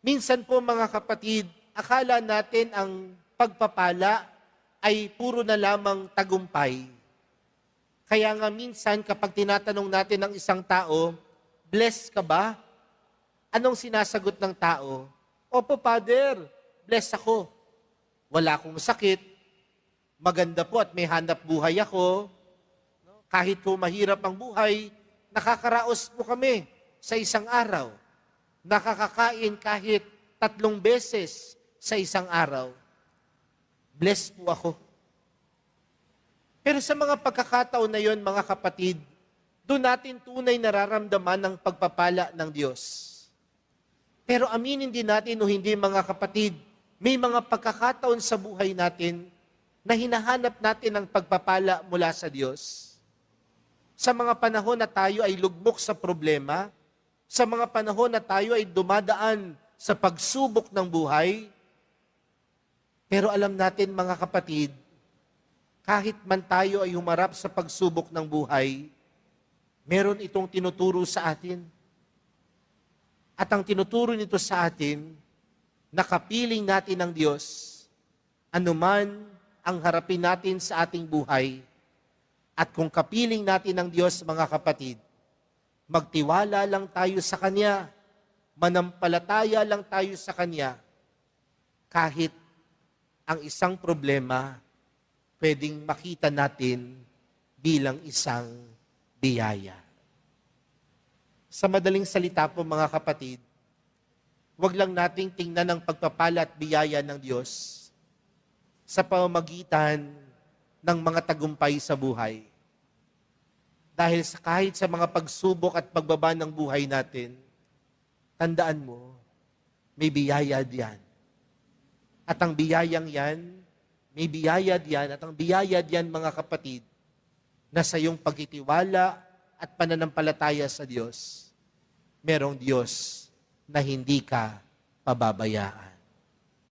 Minsan po mga kapatid, akala natin ang pagpapala ay puro na lamang tagumpay. Kaya nga minsan kapag tinatanong natin ng isang tao, blessed ka ba? Anong sinasagot ng tao? Opo, Father, blessed ako. Wala akong sakit. Maganda po at may hanap buhay ako. Kahit po mahirap ang buhay, nakakaraos po kami sa isang araw. Nakakakain kahit 3 beses sa isang araw. Blessed po ako. Pero sa mga pagkakataon na yon, mga kapatid, doon natin tunay nararamdaman ng pagpapala ng Diyos. Pero aminin din natin o hindi, mga kapatid, may mga pagkakataon sa buhay natin na hinahanap natin ang pagpapala mula sa Diyos. Sa mga panahon na tayo ay lugmok sa problema, sa mga panahon na tayo ay dumadaan sa pagsubok ng buhay, pero alam natin, mga kapatid, kahit man tayo ay humarap sa pagsubok ng buhay, meron itong tinuturo sa atin. At ang tinuturo nito sa atin, nakapiling natin ng Diyos, anuman ang harapin natin sa ating buhay. At kung kapiling natin ng Diyos, mga kapatid, magtiwala lang tayo sa Kanya, manampalataya lang tayo sa Kanya, kahit ang isang problema, pwedeng makita natin bilang isang biyaya. Sa madaling salita po, mga kapatid, huwag lang nating tingnan ang pagpapala at biyaya ng Diyos sa pamamagitan ng mga tagumpay sa buhay. Dahil kahit sa mga pagsubok at pagbaba ng buhay natin, tandaan mo, may biyaya diyan. At ang biyayang yan, may biyaya diyan, at ang biyaya diyan, mga kapatid, na sa iyong pagtitiwala at pananampalataya sa Diyos, merong Diyos na hindi ka pababayaan.